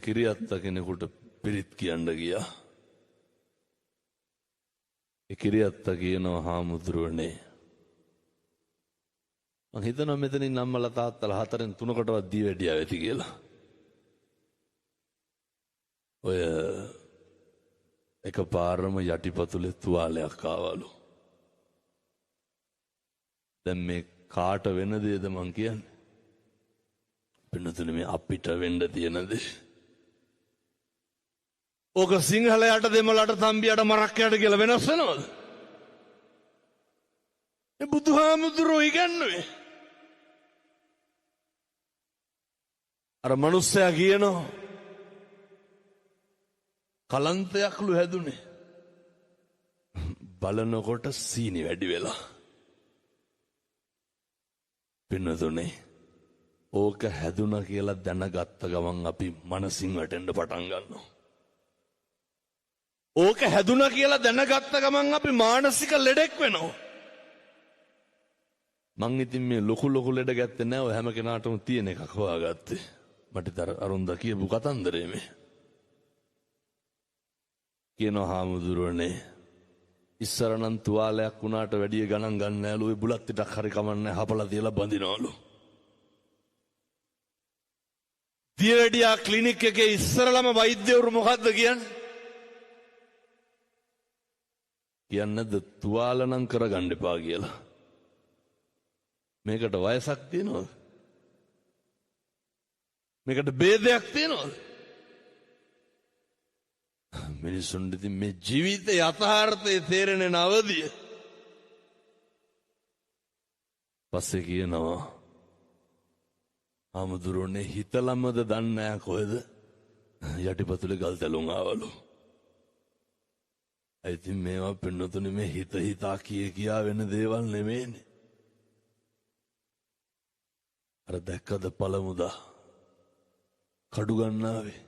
කිරියත්ත කෙනෙකුට පිරිත් කියන්න ගියා. ඒ කිරියත්ත කියනවා හාමුදුරුවනේ මං හිතනවා මෙතනින් අම්මලා තාත්තලා 4න් 3කටවත් දී වැඩියා වෙති කියලා. ඔය එකපාරම යටිපතුලේ තුවාලයක් ආවලු. දැන් මේ කාට වෙන දේද මං කියන්නේ? පින්නතුනේ මේ අපිට වෙන්න තියෙන දේ. ඕක සිංහලයට දෙමළට තම්බියට මරක්කයට කියලා වෙනස් වෙනවද? මේ බුදුහාමුදුරුවෝ ඉගන්නුවේ. අර මනුස්සයා කියනවා කලන්තයක්ලු හැදුනේ. බලනකොට සීනි වැඩි වෙලා. පින්නතුනේ ඕක හැදුනා කියලා දැනගත්ත ගමන් අපි මනසින් වැටෙන්න පටන් ගන්නවා. ඕක හැදුනා කියලා දැනගත්ත ගමන් අපි මානසික ලෙඩෙක් වෙනවා. මං ඉතින් මේ ලොකු ලෙඩ ගත්තේ නෑ. ඔය හැම කෙනාටම තියෙන එකක් හොයාගත්තේ. මට අරුන්ද කියපු කතන්දරේ මේ. කියනවා හාමුදුරුවනේ ඉස්සර නම් තුවාලයක් වුණාට වැඩිය ගණන් ගන්න නෑලු. ඔය බුලත් ටිකක් හරි කමන්නේ හපලා තියලා බඳිනවලු. දියවැඩියා ක්ලිනික් එකේ ඉස්සරලම වෛද්‍යවරු මොකද්ද කියන්නේ? කියන්නද තුවාල නම් කරගන්න එපා කියලා. මේකට වයසක් තියෙනවද? මේකට ભેදයක් තියෙනවද? මිනිසුන්ට ඉතින් මේ ජීවිතේ යථාර්ථය තේරෙන්නේ නැවදිය. පස්සේ කියනවා හාමුදුරුවනේ හිතලමද දන්නේ නැහැ කොහෙද යටිපතුලේ ගල් තැලුම් ආවලු. ඉතින් මේවා පින්නතුනේ මේ හිතා කියා වෙන දේවල් නෙමෙයිනේ. අර දැක්කද පළමුදා කඩු ගන්නාවේ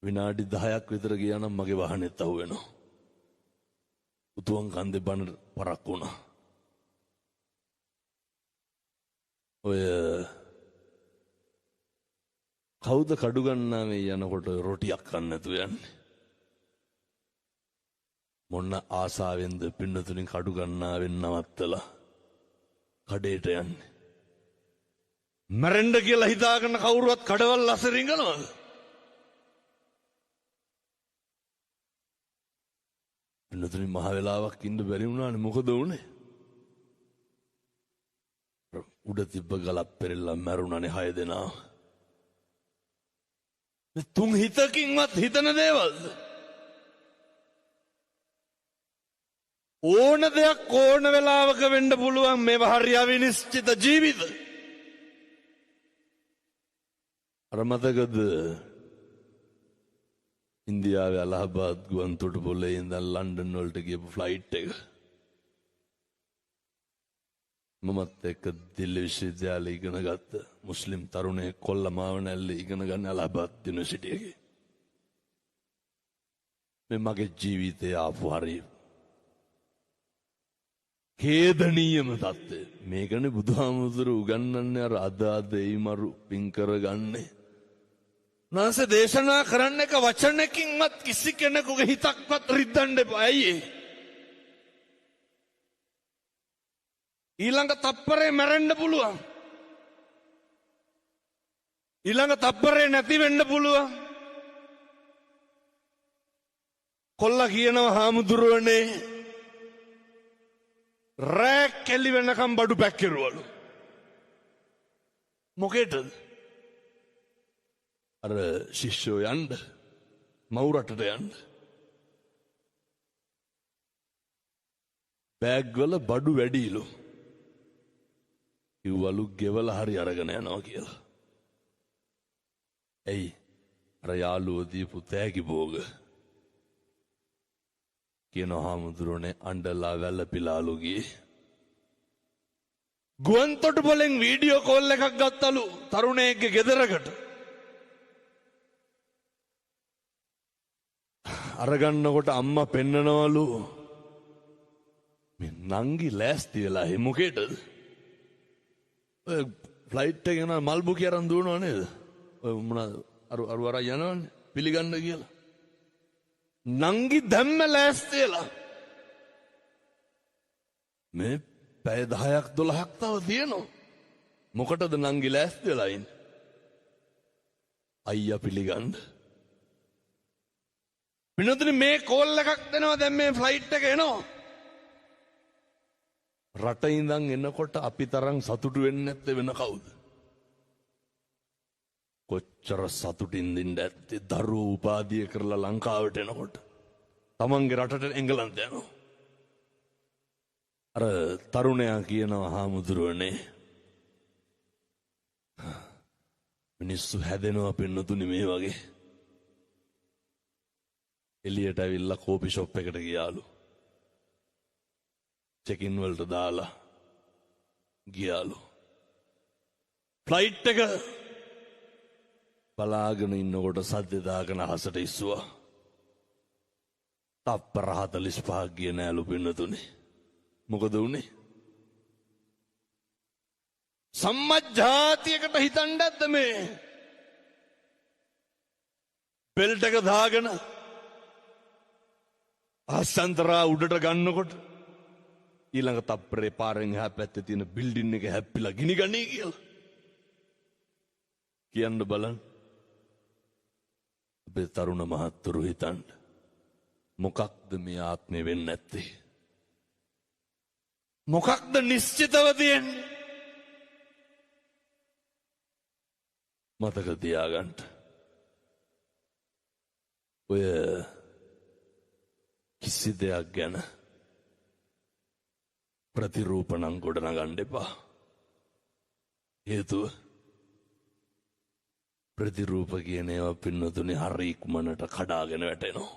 විනාඩි 10ක් විතර ගියා නම් මගේ වාහනේත් අහු වෙනවා. උතුම් කන්දේ බන පරක් වුණා. ඔය කවුද කඩු ගන්නාවේ යනකොට රොටියක් කන්න නැතුව යන්නේ? මොන්න ආසාවෙන්ද පින්නතුලින් කඩු ගන්නාවෙන් නවත්තලා කඩේට යන්නේ? මරෙන්ඩ කියලා හිතාගෙන කවුරුවත් කඩවල් අස රිංගනවද? පින්නතුලින් මහ වෙලාවක් ඉන්න බැරි වුණානේ. මොකද වුනේ? උඩ තිබ්බ ගලක් පෙරෙල්ලා මැරුණානේ 6 දෙනා. මේ තුන් හිතකින්වත් හිතන දේවල්ද? ඕන දෙයක් ඕන වෙලාවක වෙන්න පුළුවන්. මේවා හරි අවිනිශ්චිත ජීවිත. අර මතකද ඉන්දියාවේ අලහබාද් ගුවන් තොටුපොළේ ඉඳන් ලන්ඩන් වලට ගියපු ෆ්ලයිට් එක? මමත් එක්ක දිල්ලි විශ්වවිද්‍යාලේ ඉගෙන ගත්ත මුස්ලිම් තරුණයෙක් කොල්ල මාව නැල්ලේ ඉගෙන ගන්න අලහබාද් යුනිවර්සිටි එකේ. මේ මගේ ජීවිතේ ආපු හරි ඛේදනීයම தත්ත්වය. මේකනේ බුදුහාමුදුරු උගන්වන්නේ. අර අද එයිමරු පින් කරගන්නේ. නාසේ දේශනා කරන්න එක වචනකින්වත් කිසි කෙනෙකුගේ හිතක්වත් රිද්දන්න එපා. ඇයි? ඊළඟ තප්පරේ මැරෙන්න පුළුවන්. ඊළඟ තප්පරේ නැති වෙන්න පුළුවන්. කොල්ලා කියනවා හාමුදුරුවනේ රෑ කෙලි වෙනකම් බඩු පැක් කෙරුවලු. මොකේද? අර ශිෂ්‍යෝ යන්න මව් රටට යන්න. බෑග් වල බඩු වැඩිලු. කිව්වලු ගෙවල හරි අරගෙන යනවා කියලා. ඇයි? අර යාළුවෝ දීපු තෑගි භෝග. කියන හාමුදුරුවනේ අඬලා වැළපිලාලු ගියේ. ගුවන් තොටුපොළෙන් වීඩියෝ කෝල් එකක් ගත්තලු තරුණයෙක්ගේ ගෙදරකට. අරගන්නකොට අම්මා පෙන්නනවලු මේ නංගි ලෑස්ති වෙලා මොකේද? ඔය ෆ්ලයිට් එකේ යන මල් බුකිය අරන් දුවනව නේද? ඔය මොනවාද අරු අර යනවනේ පිළිගන්න කියලා. නංගි දැම්ම ලෑස්තිලා. මේ පැය 10ක් 12ක් තව තියෙනවා. මොකටද නංගි ලෑස්ති වෙලා ඉන්නේ? අයියා පිළිගන්න. පින්නතුනි මේ කෝල් එකක් දෙනවා දැන් මේ ෆ්ලයිට් එක එනවා. රට ඉඳන් එනකොට අපි තරම් සතුටු වෙන්නේ නැත්තේ වෙන කවුද? කොච්චර සතුටින්ද ඉඳ ඇත්තේ දරුවෝ උපාධිය කරලා ලංකාවට එනකොට. තමන්ගේ රටට එංගලන්ත යනවා. අර තරුණයා කියනවා හාමුදුරුවනේ මිනිස්සු හැදෙනවා පින්නතුනි මේ වගේ. එළියට ඇවිල්ලා කෝපි ෂොප් එකට ගියාලු. චෙකින් වලට දාලා ගියාලු. ෆ්ලයිට් එක බලාගෙන ඉන්නකොට සද්ද දාගෙන අහසට ඉස්සුවා. තප්පර 45ක් ගියේ නෑලු පින්නතුනි. මොකද උනේ? සම්මජ්ජාතියකට හිතන්න ඇද්ද මේ? බෙල්ට් එක දාගෙන ආසන්තරා උඩට ගන්නකොට ඊළඟ තප්පරේ පාරෙන් එහා පැත්තේ තියෙන බිල්ඩින් එක හැප්පිලා ගිනි ගන්නේ කියලා. කියන්න බලන්න. අපේ තරුණ මහත්තුරු හිතන්න. මොකක්ද මේ ආත්මේ වෙන්නේ නැත්තේ? මොකක්ද නිශ්චිතව තියෙන්නේ? මතක තියාගන්න. ඔය කිසි දෙයක් ගැන ප්‍රතිරූපණම් ගොඩනගන්න එපා. හේතුව ප්‍රතිරූප කියන ඒවා පින්නතුනේ හරි ඉක්මනට කඩාගෙන වැටෙනවා.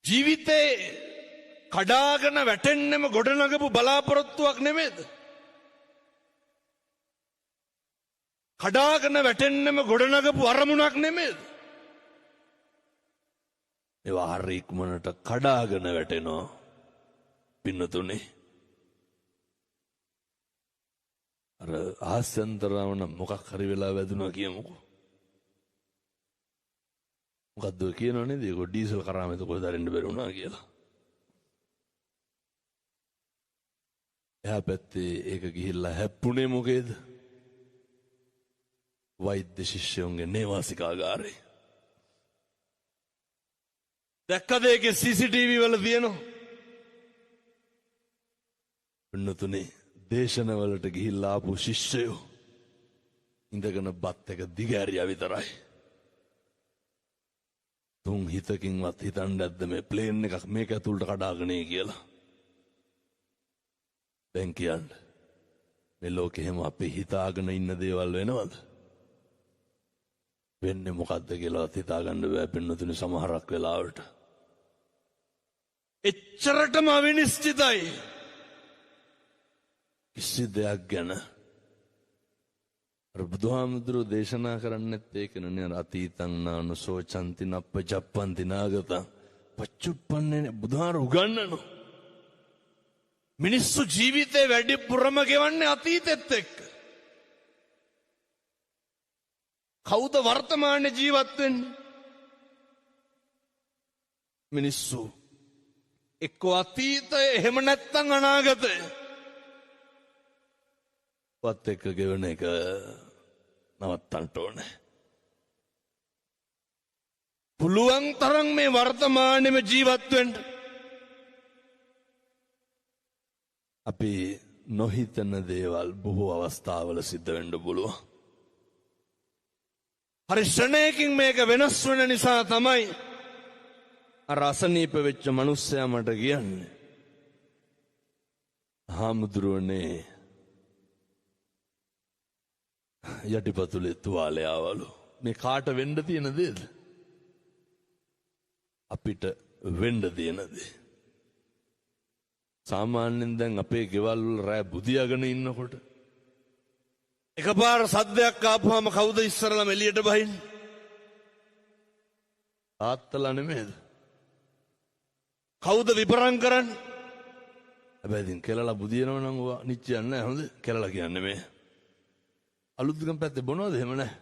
ජීවිතේ කඩාගෙන වැටෙන්නෙම ගොඩනගපු බලාපොරොත්තුවක් නෙමෙයිද? කඩාගෙන වැටෙන්නෙම ගොඩනගපු අරමුණක් නෙමෙයිද? ඒවා හරි ඉක්මනට කඩාගෙන වැටෙනවා පින්නතුනේ. අර ආස්‍යන්තරවන මොකක් හරි වෙලා වැදුනා කියමුකෝ. මොකද්ද කියනෝ නේද? ඒක ඩීසල් කරාම එතකොට දරින්න බැරි වුණා කියලා. එහා පැත්තේ ඒක ගිහිල්ලා හැප්පුණේ මොකේද? වෛද්‍ය ශිෂ්‍යයන්ගේ නේවාසිකාගාරේ. දැක්කද ඒකේ CCTV වල තියෙනවා? පින්නතුනේ දේශනවලට ගිහිල්ලා ආපු ශිෂ්‍යයෝ ඉඳගෙන බත් එක දිගෑරියා විතරයි. තුන් හිතකින්වත් හිතන්න නැද්ද මේ ප්ලේන් එකක් මේක ඇතුළට කඩාගෙන කියලා? දැන් කියන්න මේ ලෝකෙ හැම අපි හිතාගෙන ඉන්න දේවල් වෙනවද? වෙන්නේ මොකද්ද කියලාවත් හිතාගන්න බෑ පින්නතුනේ සමහරක් වෙලාවට. එච්චරටම අවිනිශ්චිතයි. කිසි දෙයක් ගැන අර බුදුහාමුදුරුවෝ දේශනා කරන්නෙත් ඒකනේ. අතීතං නානුසෝචන්ති නප්පජප්පන්ති නාගතං පච්චුප්පන්නේ බුදුහාර උගන්වනවා. මිනිස්සු ජීවිතේ වැඩිපුරම ගෙවන්නේ අතීතෙත් එක්ක. කවුද වර්තමානයේ ජීවත් වෙන්නේ? මිනිස්සු එක්ක අතීතය එහෙම නැත්නම් අනාගතය වත් එක්ක ගෙවන එක නවත්තන්න ඕනේ. පුළුවන් තරම් මේ වර්තමානෙම ජීවත් වෙන්න. අපි නොහිතන දේවල් බොහෝ අවස්ථාවල සිද්ධ වෙන්න පුළුවන්. හරි ශ්‍රණයකින් මේක වෙනස් වෙන නිසා තමයි අර අසනීප වෙච්ච මිනිස්සයා මට කියන්නේ, හාමුදුරුවනේ යටිපතුලේ තුවාලය ආවලු. මේ කාට වෙන්න තියෙන දේද? අපිට වෙන්න තියෙන දේ. සාමාන්‍යයෙන් දැන් අපේ ගෙවල් වල රෑ බුදියාගෙන ඉන්නකොට එකපාර සද්දයක් ආපුවාම කවුද ඉස්සරළම එළියට බහින්නේ? තාත්තලා නෙමෙයිද? කවුද විපරම් කරන්නේ? හැබැයි ඉතින් කෙලලා බුදියනවා නම් ඔවා නිච්චයක් නැහැ. හොඳ කෙලලා කියන්නේ මේ අලුත්ගම පැත්තේ බොනවද එහෙම නැහැ.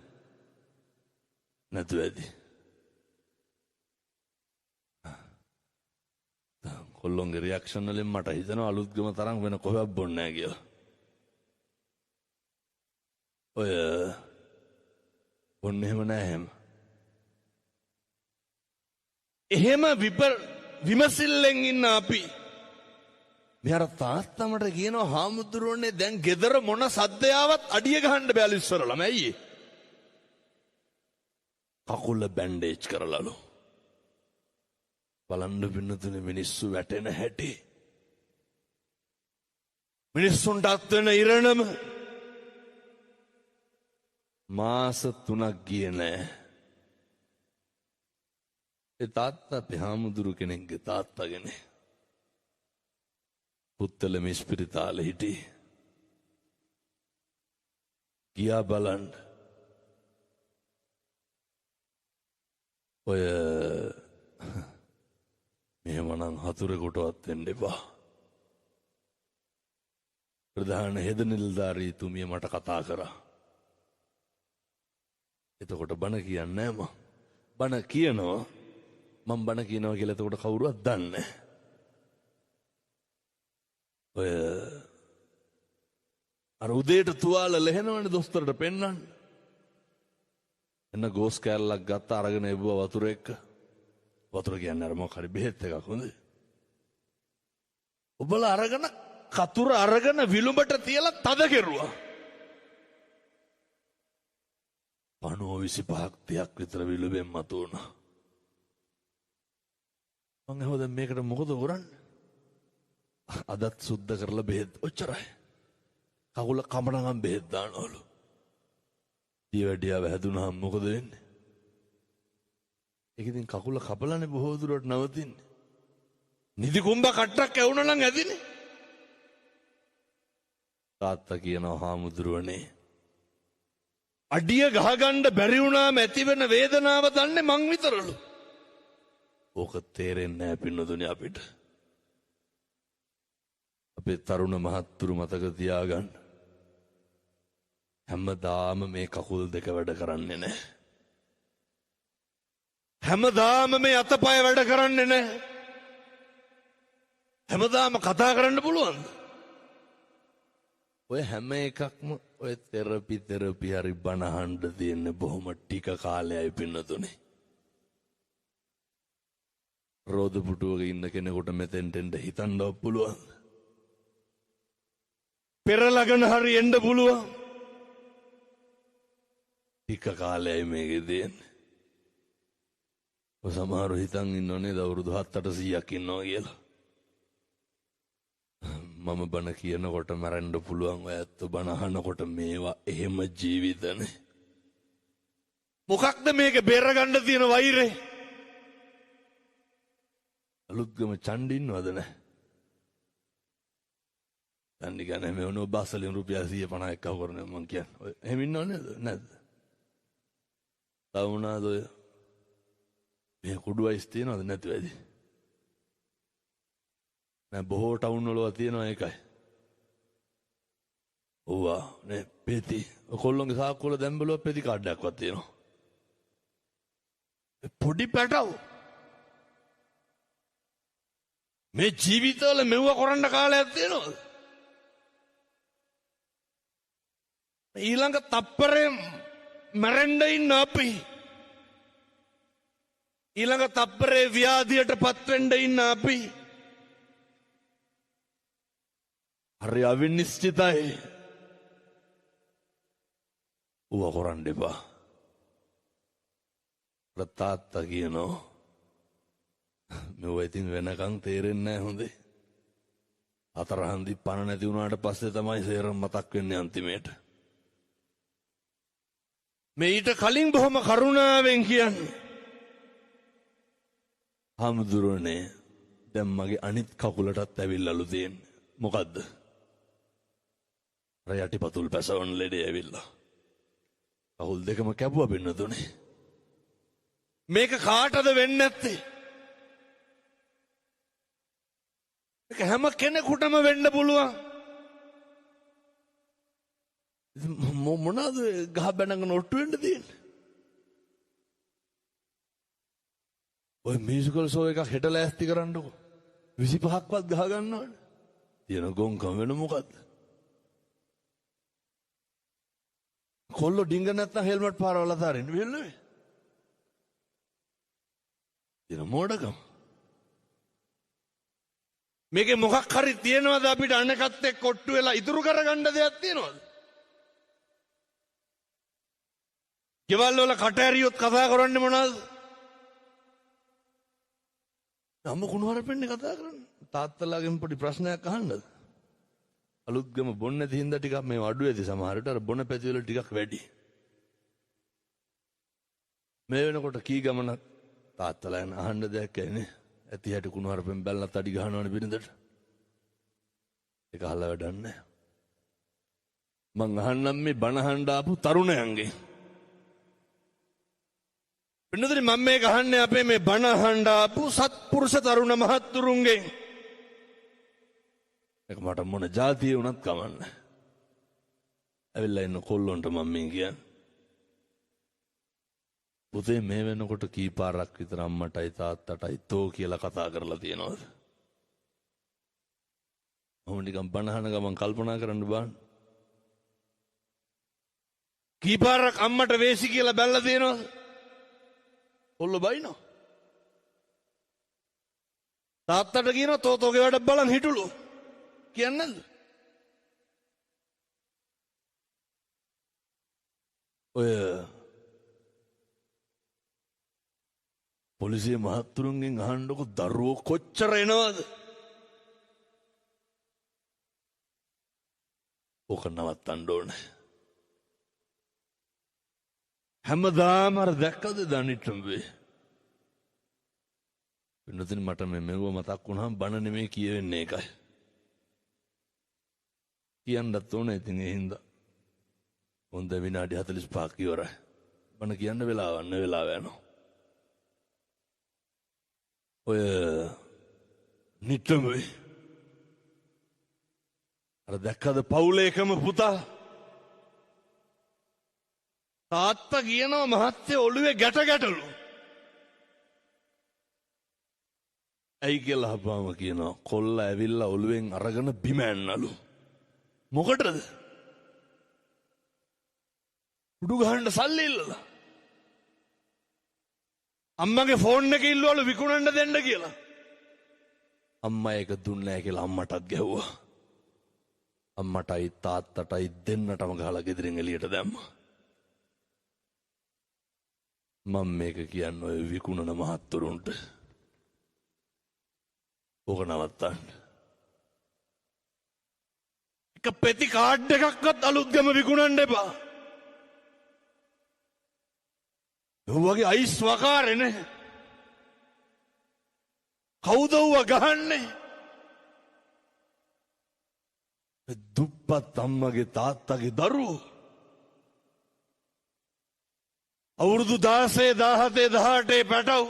නැතුව ඇති. කොල්ලොන්ගේ රියැක්ෂන් වලින් මට හිතෙනවා අලුත්ගම තරම් වෙන කොහෙවත් බොන්නේ නැහැ කියලා. ඔය බොන්නේ එහෙම නැහැ එහෙම. එහෙම විමසිල්ලෙන් ඉන්න අපි මෙහර තාත්තමට කියනවා හාමුදුරුවනේ දැන් ගෙදර මොන සද්දයාවත් අඩිය ගහන්න බැලු ඉස්සරලම ඇයි? කකුල බැන්ඩේජ් කරලලු. බලන්න පින්නතුනේ මිනිස්සු වැටෙන හැටි. මිනිස්සුන්ට අත්වෙන ඉරණම මාස 3ක් ගියේ නෑ. ඒ තාත්තා අපේ හාමුදුරු කෙනෙක්ගේ තාත්තගෙන පුත්තලම ඉස්පිරිතාලේ හිටියේ. ගියා බලන්න. ඔය මෙහෙමනම් හතුරෙකුටවත් වෙන්න එපා. ප්‍රධාන හෙද නිලධාරීතුමිය මට කතා කරා. එතකොට බණ කියන්නේ නෑ මම. බණ කියනවා මම බණ කියනවා කියලා එතකොට කවුරුවත් දන්නේ නැහැ. ඔය අර උදේට තුවාල ලෙහෙනවනේ දොස්තරට පෙන්නන්න. එන්න ගෝස් කෑල්ලක් ගත්ත අරගෙන එවුවා වතුර එක්ක. වතුර කියන්නේ අර මොකක් හරි බෙහෙත් එකක් හොඳේ. ඔබලා අරගෙන කතුර අරගෙන විලුඹට තියලා තද කෙරුවා. 25ක් 30ක් විතර විලුඹෙන් මතුවුණා. මං අහුව දැන් මේකට මොකද කරන්නේ? අදත් සුද්ධ කරලා බෙහෙත් ඔච්චරයි. කකුල කඹනගම් බෙහෙත් දානවලු. දියවැඩියාව හැදුනහම මොකද වෙන්නේ? ඒක ඉතින් කකුල කපලානේ බොහෝ දුරට නවතින්නේ. නිදි කුඹ කට්ටක් ඇවුනා නම් ඇදිනේ. තාත්තා කියනවා හාමුදුරුවනේ අඩිය ගහගන්න බැරි වුණාම ඇතිවෙන වේදනාව දන්නේ මං විතරලු. ඕක තේරෙන්නේ නැහැ පින්නතුනේ අපිට. අපේ තරුණ මහත්තුරු මතක තියාගන්න. හැමදාම මේ කකුල් දෙක වැඩ කරන්නේ නැහැ. හැමදාම මේ අතපය වැඩ කරන්නේ නැහැ. හැමදාම කතා කරන්න පුළුවන්ද? ඔය හැම එකක්ම ඔය තෙරපි හරි බනහන්න තියෙන්නේ බොහොම ටික කාලයයි පින්නතුනේ. රෝද පුටුවක ඉන්න කෙනෙකුට මෙතෙන්ට එන්න හිතන්නවත් පුළුවන්. පෙරලගෙන හරි එන්න පුළුවන්. ටික කාලයයි මේකේ තියෙන්නේ. ඔය සමහරව හිතන් ඉන්නෝනේ අවුරුදු 7-800ක් ඉන්නවා කියලා. මම බණ කියනකොට මරන්න පුළුවන් ඔය ඇත්ත බණ අහනකොට මේවා එහෙම ජීවිතනේ. මොකක්ද මේක බේරගන්න තියෙන වෛරේ? අලුත්ගම චණ්ඩ ඉන්නවද නැහැ? චණ්ඩි ගන්නේ මේ වුණෝ බස්සලින් රුපියල් 150ක් අව කරන මං කියන්නේ. ඔය එහෙම ඉන්නව නේද? නැද්ද? තවුණාද ඔය? මේ කුඩු වයිස් තියනවද නැති වෙයිද? නෑ බොහෝ ටවුන් වල තියෙනවා ඒකයි. ඔව්වා නේ පෙති. කොල්ලොන්ගේ සාක්කු වල දැන් බලුවා පෙති කාඩ් එකක්වත් තියෙනවා. පොඩි පැටව. මේ ජීවිතවල මෙව්ව කරන්න කාලයක් තියෙනවද? ඊළඟ තප්පරේ මැරෙන්න ඉන්න අපි. ඊළඟ තප්පරේ ව්‍යාධියට පත් වෙන්න ඉන්න අපි. හරි අවිනිශ්චිතයි. ඌව කරන්න එපා. තාත්තා කියනවා මෙව ඉතින් වෙනකන් තේරෙන්නේ නැහැ හොඳේ. අතරහන්දි පණ නැති වුණාට පස්සේ තමයි සේරම මතක් වෙන්නේ අන්තිමේට. මේ ඊට කලින් බොහොම කරුණාවෙන් කියන්නේ හාමුදුරනේ දැන් මගේ අනිත් කකුලටත් ඇවිල්ලාලු තියෙන්නේ. මොකද්ද? අර යටිපතුල් පැසවන ලෙඩේ ඇවිල්ලා. කකුල් දෙකම කැපුවා පින්නතුනේ. මේක කාටද වෙන්නේ නැත්තේ? මේක හැම කෙනෙකුටම වෙන්න පුළුවන්. මොනවද ගහ බැනගෙන ඔට්ටු වෙන්න තියෙන්නේ? ඔය මියුසිකල් ෂෝ එකක් හෙට ලෑස්ති කරන්නකෝ. 25ක්වත් ගහ ගන්නවනේ. තියෙන ගොංකම වෙන මොකද්ද? කොල්ලෝ ඩිංග නැත්නම් හෙල්මට් පාරවල දාරින්න වෙන්නේ. තියෙන මොඩකම. මේකේ මොකක් හරි තියෙනවද අපිට අනකත් එක්ක කොට්ටු වෙලා ඉතුරු කරගන්න දෙයක් තියෙනවද? ගෙවල් වල කට ඇරියොත් කතා කරන්නේ මොනවද? අම්ම කුණුහරුපෙන්නේ කතා කරන්නේ. තාත්තලාගෙන් පොඩි ප්‍රශ්නයක් අහන්නද? අලුත්ගම බොන්නේ නැති හින්දා ටිකක් මේ අඩු ඇති සමහරට අර බොන පැති වල ටිකක් වැඩි. මේ වෙනකොට කී ගමනක් තාත්තලා යන අහන්න දෙයක් ඇන්නේ. ඇති හැටි කුණුහරුපෙන් බැලනත් අඩි ගහනවනේ බිරිඳට. ඒක අහලා වැඩක් නැහැ. මං අහන්නම් මේ බණ අහන්න ආපු තරුණයන්ගේ. පින්නතුනි මම මේ ගහන්නේ අපේ මේ බණ අහන්න ආපු සත්පුරුෂ තරුණ මහත්තුරුන්ගෙන්. ඒක මට මොන જાතිය වුණත් කමන්නේ. ඇවිල්ලා ඉන්න කොල්ලොන්ට මම මේ කියන්නේ. පුතේ මේ වෙනකොට කී පාරක් විතර අම්මටයි තාත්තටයි තෝ කියලා කතා කරලා තියෙනවද? මම නිකන් බණ අහන ගමන් කල්පනා කරන්න බෑ. කී පාරක් අම්මට වේසි කියලා බැලලා තියෙනවද? කොල්ලෝ බයිනෝ. තාත්තට කියනවා තෝතෝගේ වැඩ බලන් හිටුලු. කියන්නේ නැද්ද? ඔය පොලිසිය මහත්තුරුන්ගෙන් අහන්නකො දරුවෝ කොච්චර එනවද? ඕක නවත්තන්න ඕනේ. හැමදාම අර දැක්කද දනිට්ටම්බේ? වෙනතින් මට මෙව මතක් වුණාම බණ නෙමෙයි කියවෙන්නේ ඒකයි. කියන්නත් ඕනේ ඉතින් ඒ හින්දා. හොඳ විනාඩි 45ක් ඉවරයි. බණ කියන්න වෙලාවක් නැහැ වෙලාව යනවා. ඔය නිට්ටම්බේ අර දැක්කද පවුලේකම පුතා? තාත්තා කියනවා මහත්තයා ඔළුවේ ගැටලු. ඇයි කියලා අහපුවාම කියනවා කොල්ල ඇවිල්ලා ඔළුවෙන් අරගෙන බිම ඇන්නලු. මොකටද? උඩු ගහන්න සල්ලි ඉල්ලලා. අම්මගේ ෆෝන් එක ඉල්ලුවලු විකුණන්න දෙන්න කියලා. අම්මා ඒක දුන්නේ නැහැ කියලා අම්මටත් ගැහුවා. අම්මටයි තාත්තටයි දෙන්නටම ගහලා ගෙදරින් එළියට දැම්මා. මම මේක කියන්නේ ඔය විකුණන මහත්තුරුන්ට. ඕක නවත්තන්න. එක පෙති කාඩ් එකක්වත් අලුත්ගම විකුණන්න එපා. ඔවගේ අයිස් වකාරේ නේ. කවුද ඌව ගහන්නේ? දුප්පත් අම්මගේ තාත්තගේ දරුවෝ. අවුරුදු 16 17 18 පැටව්.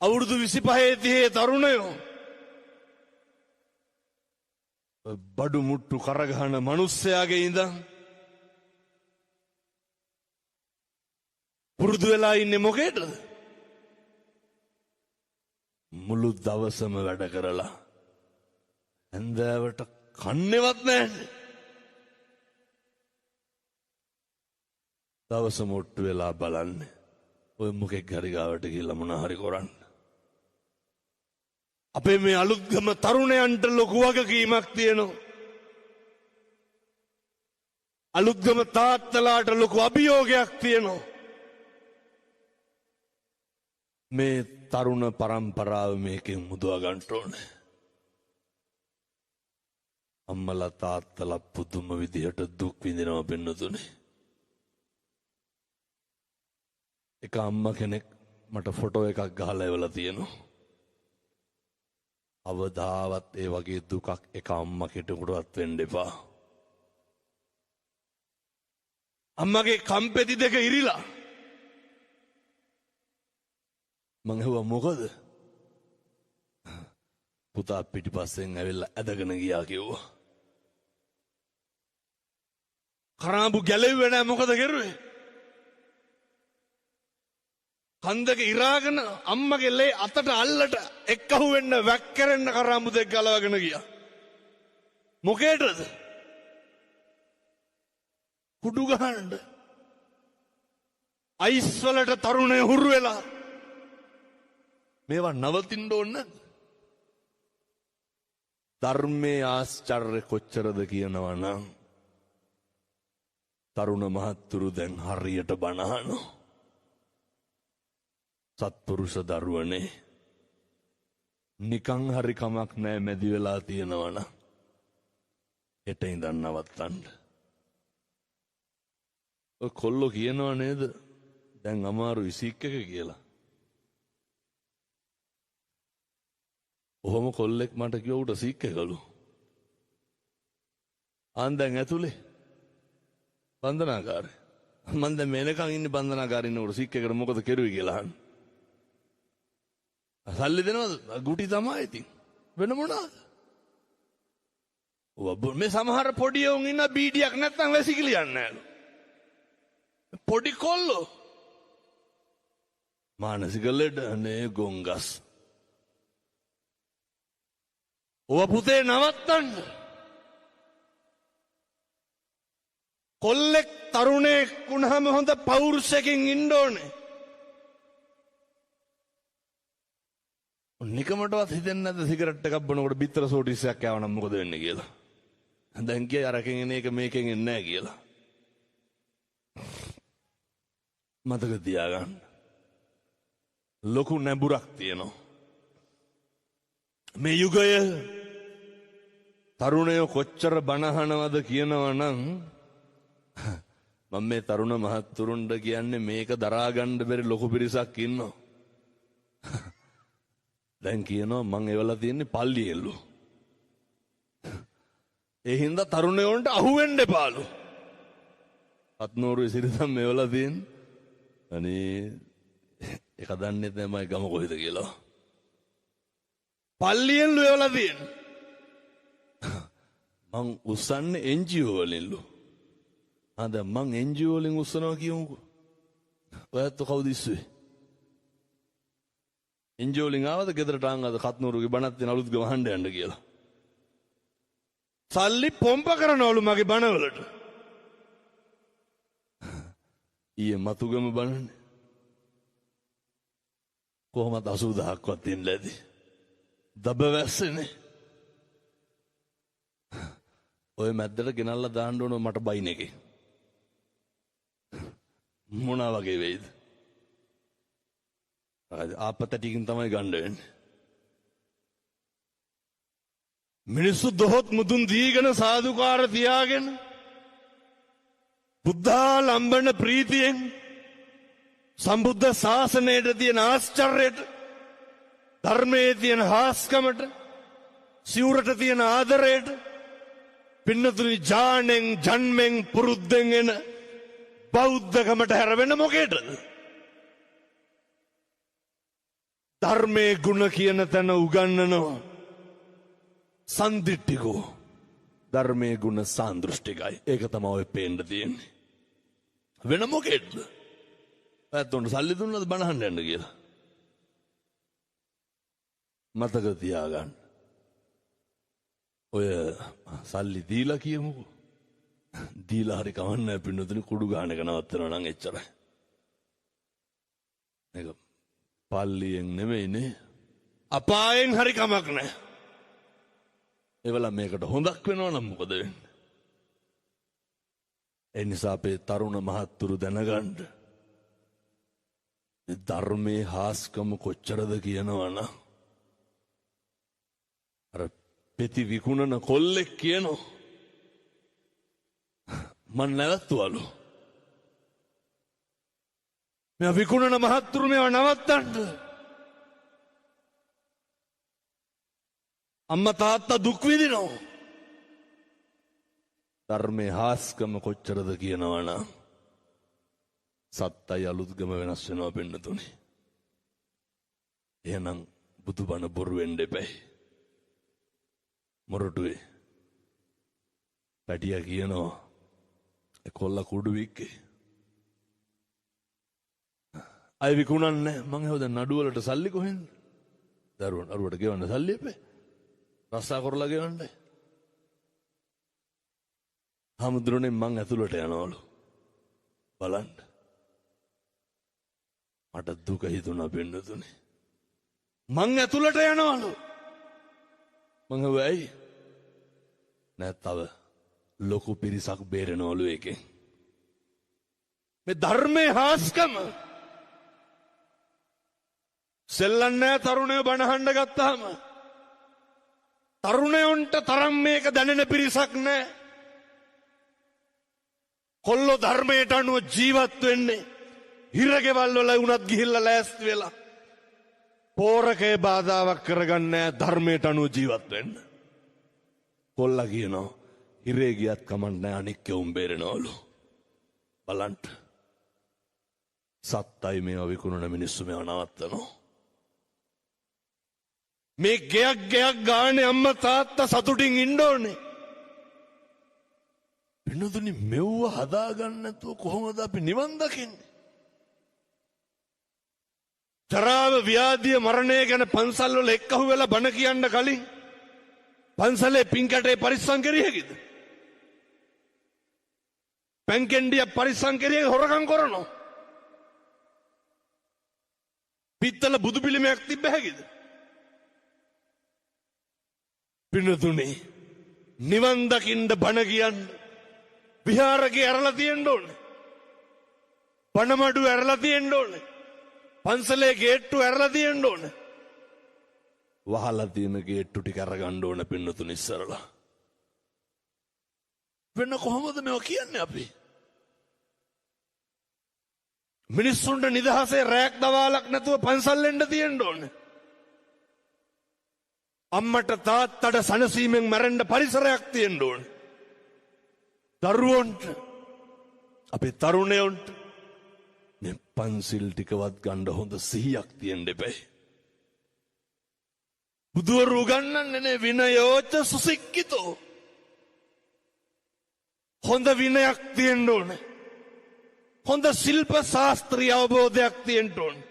අවුරුදු 25 30 තරුණයෝ. බඩු මුට්ටු කරගහන මිනිස්සයාගේ ඉඳන් පුරුදු වෙලා ඉන්නේ මොකේද? මුළු දවසම වැඩ කරලා හැන්දෑවට කන්නේවත් නැහැ. දවස මොට්ටු වෙලා බලන්නේ ඔය මොකෙක් හරි ගාවට ගිහලා මොන හරි කරන්න. අපේ මේ අලුත්ගම තරුණයන්ට ලොකු වගකීමක් තියෙනවා. අලුත්ගම තාත්තලාට ලොකු අභියෝගයක් තියෙනවා. මේ තරුණ පරම්පරාව මේකෙන් මුදවා ගන්න ඕනේ. අම්මලා තාත්තලා පුදුම විදිහට දුක් විඳිනවා පින්නතුනේ. එක අම්මා කෙනෙක් මට ෆොටෝ එකක් ගහලා එවලා තියෙනවා. අවදාවත් ඒ වගේ දුකක් එක අම්මා කෙනෙකුටවත් වෙන්න එපා. අම්මගේ කම්පෙති දෙක ඉරිලා. මං ඇහුවා මොකද? පුතා පිටිපස්සෙන් ඇවිල්ලා ඇදගෙන ගියා කිව්වා. කරාඹු ගැලෙව්වේ නැහැ මොකද කරුවේ? කන්දක ඉරාගෙන අම්මගේ ලේ අතට අල්ලට එක්කහුව වෙන්න වැක්කරෙන්න කරාඹු දෙක ගලවගෙන ගියා. මොකේටද? කුඩු ගහන්න. අයිස් වලට තරුණය හුරු වෙලා. මේවා නවතින්න ඕන නැද්ද? ධර්මයේ ආශ්චර්ය කොච්චරද කියනවා නම් තරුණ මහත්තුරු දැන් හරියට බණ අහනවා. සත්පුරුෂ දරුවනේ නිකං හරි කමක් නෑ මැදි වෙලා තියෙනවා නම් හෙට ඉඳන් නවත්තන්න. ඔය කොල්ලෝ කියනවා නේද දැන් අමාරු ඉසික් එක කියලා. ඔහොම කොල්ලෙක් මට කිව්වා උට සික් එකලු. ආන් දැන් ඇතුලේ බන්ධනාගාරේ. මම දැන් මේනකන් ඉන්නේ බන්ධනාගාරේ ඉන්නකොට සික් එකට මොකද කෙරුවේ කියලා අහන්න. සල්ලි දෙනවද? ගුටි තමයි ඉතින්. වෙන මොනවාද? මේ සමහර පොඩි උන් ඉන්න බීඩියක් නැත්තම් වැසිකිලියන්නේ නෑලු. පොඩි කොල්ලෝ. මානසික ලෙඩ නේ ගොංගස්. ඔව පුතේ නවත්තන්න. කොල්ලෙක් තරුණයෙක් වුණාම හොඳ පෞරුෂයකින් ඉන්න ඕනේ. නිකමටවත් හිතෙන්නේ නැද්ද සිගරට් එකක් බොනකොට බිත්තර සෝටිස්සයක් ආවනම් මොකද වෙන්නේ කියලා? දැන් කිය අරකින් එන එක මේකෙන් එන්නේ නැහැ කියලා. මතක තියාගන්න. ලොකු නැඹුරක් තියෙනවා. මේ යුගය තරුණයෝ කොච්චර බනහනවද කියනවා නම් මම මේ තරුණ මහත්තුරුන්ට කියන්නේ මේක දරා ගන්න බැරි ලොකු පිරිසක් ඉන්නවා. දැන් කියනවා මං එවලා තියෙන්නේ පල්ලියෙල්ලු. ඒ හින්දා තරුණයෝන්ට අහුවෙන්න එපාලු. අත්නෝරුවේ සිරිතම් එවලා තියෙන්නේ. අනේ ඒක දන්නේ නැහැ මම ගම කොහෙද කියලා. පල්ලියෙන්ලු එවලා තියෙන්නේ. මං උස්සන්නේ NGO වලින්ලු. ආ දැන් මං NGO වලින් උස්සනවා කියමුකෝ. ඔයත් කවුද ඉස්සුවේ? NGO වලින් ආවද ගෙදරට ආන්ගාද කත්නූරුගේ බණත් වෙන අලුත් ගම හඬ යන්න කියලා. සල්ලි පොම්ප කරනවලු මගේ බණවලට. ඊයේ මතුගම බණනේ. කොහොමද 80000ක්වත් දෙන්න ඇති. දබ වැස්සනේ. ඔය මැද්දට ගෙනල්ලා දාන්න ඕන මට බයින් එකේ. මොනවා වගේ වෙයිද? ආපතටිකින් තමයි ගන්න වෙන්නේ. මිනිස්සු දොහොත් මුදුන් දීගෙන සාදුකාර තියාගෙන බුද්ධා ලම්බන ප්‍රීතියෙන් සම්බුද්ධ ශාසනයට තියෙන ආශ්චර්යයට ධර්මයේ තියෙන හාස්කමට සිවුරට තියෙන ආදරයට පින්නතුනි ජානෙන් ජන්මෙන් පුරුද්දෙන් එන බෞද්ධකමට හැරවෙන්න මොකේද? ධර්මයේ ගුණ කියන තැන උගන්වනවා සන්දිට්ඨිකෝ. ධර්මයේ ගුණ සාන්දෘෂ්ටිකයි. ඒක තමයි ඔය පේන්න තියෙන්නේ. වෙන මොකේද? ඇත්තොන්ට සල්ලි දුන්නද බණහන්න යන්න කියලා. මතක තියාගන්න. ඔය සල්ලි දීලා කියමුකෝ. දීලා හරි කවන්නේ පින්නතුනි කුඩු ගහන එක නවත්තනවා නම් එච්චරයි. ඒක පල්ලියෙන් නෙමෙයිනේ. අපායෙන් හරි කමක් නැහැ. ඒවල මේකට හොඳක් වෙනවා නම් මොකද වෙන්නේ? ඒ නිසා අපේ තරුණ මහත්තුරු දැනගන්න. ධර්මයේ හාස්කම කොච්චරද කියනවා නම් අර පෙති විකුණන කොල්ලෙක් කියනවා මන් නැවතුවලු. මේ විකුණන මහත්තුරු මේවා නවත්තන්න. අම්මා තාත්තා දුක් විඳිනවා. ධර්මයේ හාස්කම කොච්චරද කියනවා නම් සත්තයි අලුත්ගම වෙනස් වෙනවා පින්නතුනේ. එහෙනම් බුදුබණ බොරු වෙන්න එපයි. මොරටුවේ පැටියා කියනවා කොල්ල කුඩුවික්කේ අය විකුණන්නේ මං හවද නඩුවලට සල්ලි කොහෙන්ද දරුවන් අරුවට ගෙවන්න සල්ලි එපේ රස්සා කරලා ගෙවන්න හමුදුරනේ මං ඇතුළට යනවලු බලන්න මට දුක හිතුණා පින්නතුනේ මං ඇතුළට යනවලු මං වෙයි නෑ තව ලොකු පිරිසක් බේරෙනවලු එකෙන් මේ ධර්මයේ හාස්කම සෙල්ලන්නේ තරුණයෝ බණහඬ ගත්තාම තරුණයන්ට තරම් මේක දැනෙන පිරිසක් නෑ කොල්ලෝ ධර්මයට අනුව ජීවත් වෙන්නේ හිරගෙවල් වල වුණත් ගිහිල්ලා ලෑස්ති වෙලා පෝරකේ බාධාවක් කරගන්නේ ධර්මයට අනුව ජීවත් වෙන්න කොල්ලා කියනවා හිරේ ගියත් කමන්නේ අනික් කෙවුම් බේරෙනවලු බලන්න සත්තයි මේවා විකුණන මිනිස්සු මේවා නවත්තනවා මේ ගෙයක් ගානේ අම්මා තාත්තා සතුටින් ඉන්න ඕනේ පින්නතුනි මෙව්ව හදාගන්න නැතුව කොහොමද අපි නිවන් දකින්නේ ජරාව ව්‍යාධිය මරණය ගැන පන්සල් වල එක්කහුව වෙලා බණ කියන්න කලින් පන්සලේ පින්කටේ පරිස්සම් කරියකද පැන්කෙන්ඩිය පරිස්සම් කරියක හොරකම් කරනවා පිත්තල බුදු පිළිමයක් තිබ්බ හැකිද පින්නතුනි නිවන් දකින්න බණ කියන්න විහාරකේ ඇරලා තියෙන්න ඕනේ බණමඩු ඇරලා තියෙන්න ඕනේ පන්සලේ ගේට්ටු ඇරලා තියෙන්න ඕනේ වහලා තියෙන ගේට්ටු ටික අරගන්න ඕන පින්නතුනි ඉස්සරලා වෙන කොහොමද මේවා කියන්නේ අපි මිනිස්සුන්ට නිදහසේ රැක් දවාලක් නැතුව පන්සල් එන්න තියෙන්න ඕනේ අම්මට තාත්තට සනසීමෙන් මැරෙන්න පරිසරයක් තියෙන්න ඕනේ දරුවන්ට අපේ තරුණයන්ට මේ පන්සිල් ටිකවත් ගන්න හොඳ සිහියක් තියෙන්න එපයි බුදුවරු උගන්වන්නේ නේ විනයෝච සුසික්කිතෝ හොඳ විනයක් තියෙන්න ඕනේ හොඳ ශිල්ප ශාස්ත්‍රීය අවබෝධයක් තියෙන්න ඕනේ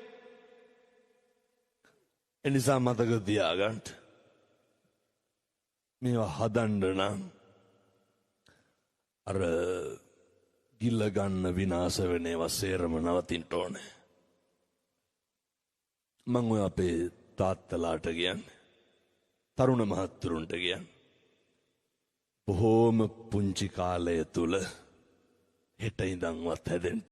එනිසා මතක තියාගන්න මේවා හදන්න නම් අර ගිල්ල ගන්න විනාශ වෙන ඒවා සේරම නවතින්න ඕනේ මම ඔය අපේ තාත්තලාට කියන්නේ තරුණ මහත්තුරුන්ට කියන්නේ බොහෝම පුංචි කාලය තුල හෙට ඉඳන්වත් හැදෙන්න